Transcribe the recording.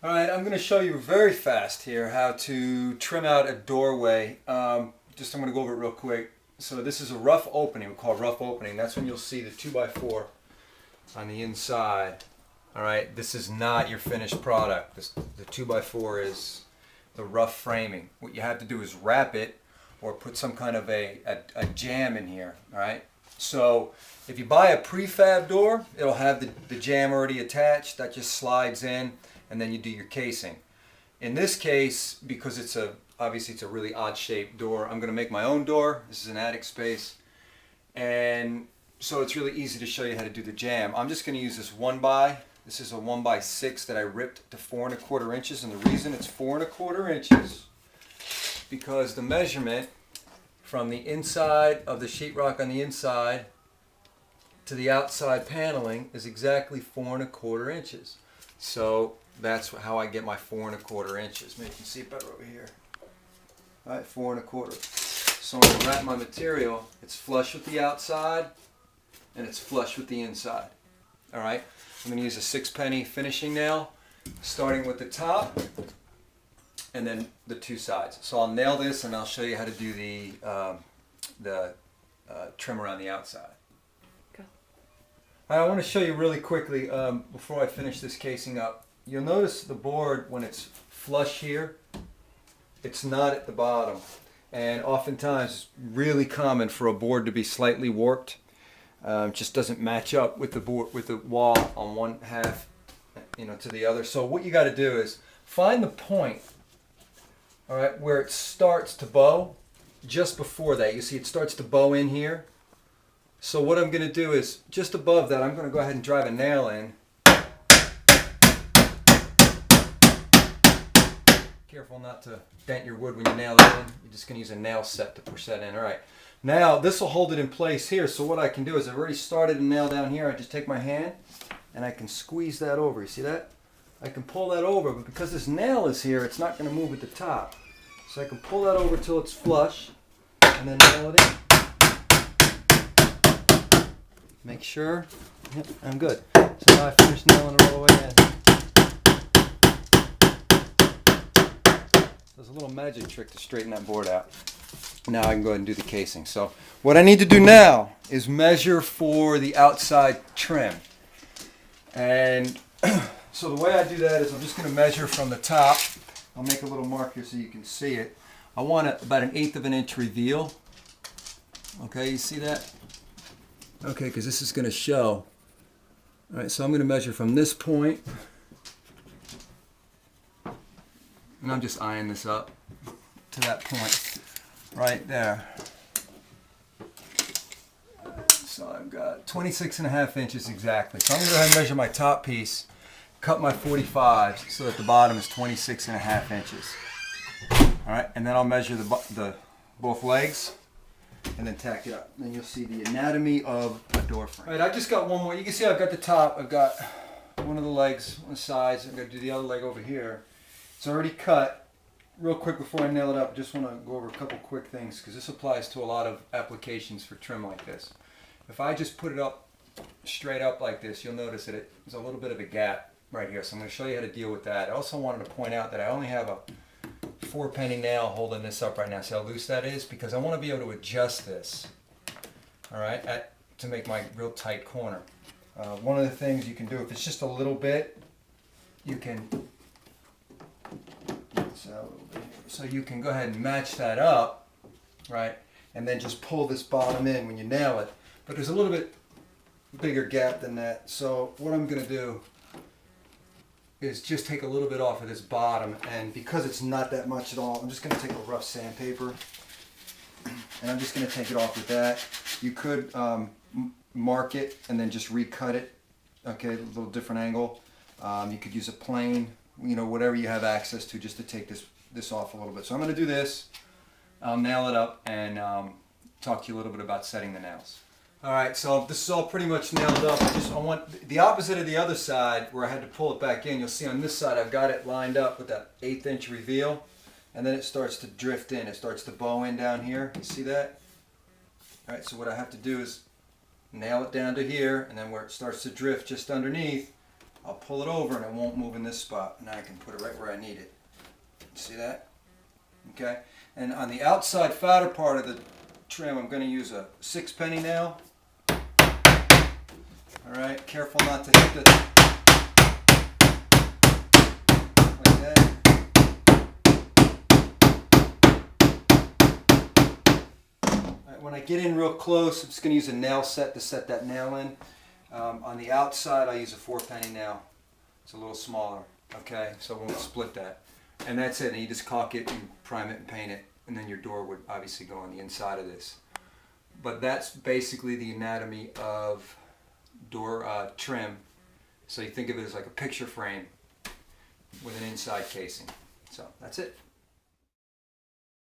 All right, I'm going to show you very fast here how to trim out a doorway. I'm going to go over it real quick. So this is a rough opening. We call it rough opening. That's when you'll see the 2x4 on the inside. All right, this is not your finished product. The 2x4 is the rough framing. What you have to do is wrap it or put some kind of a jamb in here. All right. So if you buy a prefab door, it'll have the jamb already attached. That just slides in, and then you do your casing. In this case, because obviously it's a really odd shaped door, I'm going to make my own door. This is an attic space, and so it's really easy to show you how to do the jamb. I'm just going to use this This is a 1x6 that I ripped to 4¼ inches, and the reason it's 4¼ inches because the measurement from the inside of the sheetrock on the inside to the outside paneling is exactly 4¼ inches. So that's how I get my 4¼ inches. Maybe you can see it better over here. All right, 4¼ So I'm going to wrap my material. It's flush with the outside and it's flush with the inside. All right, I'm going to use a 6-penny finishing nail, starting with the top and then the two sides. So I'll nail this and I'll show you how to do the trim around the outside. Go. I want to show you really quickly before I finish this casing up. You'll notice the board when it's flush here, it's not at the bottom. And oftentimes it's really common for a board to be slightly warped. It just doesn't match up with the board, with the wall on one half, to the other. So what you got to do is find the point, all right, where it starts to bow. Just before that, you see it starts to bow in here. So what I'm going to do is just above that, I'm going to go ahead and drive a nail in. Careful not to dent your wood when you nail it in. You're just going to use a nail set to push that in. All right. Now this will hold it in place here. So what I can do is I've already started a nail down here. I just take my hand and I can squeeze that over. You see that? I can pull that over, but because this nail is here, it's not going to move at the top. So I can pull that over till it's flush and then nail it in. Make sure. Yep, I'm good. So now I finished nailing it all the way in. There's a little magic trick to straighten that board out. Now I can go ahead and do the casing. So what I need to do now is measure for the outside trim. And so the way I do that is I'm just going to measure from the top. I'll make a little mark here so you can see it. I want about 1/8 of an inch reveal. Okay, you see that? Okay, because this is going to show. All right, so I'm going to measure from this point. And I'm just eyeing this up to that point right there. So I've got 26½ inches exactly. So I'm going to go ahead and measure my top piece, cut my 45 so that the bottom is 26½ inches. All right, and then I'll measure the both legs and then tack it up. Then you'll see the anatomy of a door frame. All right, I just got one more. You can see I've got the top, I've got one of the legs on the sides. I've got to do the other leg over here. It's already cut. Real quick before I nail it up, I just want to go over a couple quick things because this applies to a lot of applications for trim like this. If I just put it up straight up like this, you'll notice that there's a little bit of a gap right here. So I'm going to show you how to deal with that. I also wanted to point out that I only have a 4-penny nail holding this up right now. See how loose that is? Because I want to be able to adjust this, all right, to make my real tight corner. One of the things you can do, if it's just a little bit, you can... So you can go ahead and match that up, right? And then just pull this bottom in when you nail it. But there's a little bit bigger gap than that. So what I'm going to do is just take a little bit off of this bottom. And because it's not that much at all, I'm just going to take a rough sandpaper. And I'm just going to take it off with that. You could mark it and then just recut it. Okay, a little different angle. You could use a plane. Whatever you have access to, just to take this off a little bit. So I'm going to do this. I'll nail it up and talk to you a little bit about setting the nails. All right, so this is all pretty much nailed up. I want the opposite of the other side where I had to pull it back in. You'll see on this side I've got it lined up with that 1/8 inch reveal, and then it starts to drift in. It starts to bow in down here. You see that? All right, so what I have to do is nail it down to here, and then where it starts to drift just underneath, I'll pull it over and it won't move in this spot. Now I can put it right where I need it. See that? Okay. And on the outside fatter part of the trim, I'm going to use a 6-penny nail. All right. Careful not to hit the like that. When I get in real close, I'm just going to use a nail set to set that nail in. On the outside, I use a 4-penny nail. It's a little smaller, okay? So it won't split that. And that's it. And you just caulk it and prime it and paint it. And then your door would obviously go on the inside of this. But that's basically the anatomy of door trim. So you think of it as like a picture frame with an inside casing. So that's it.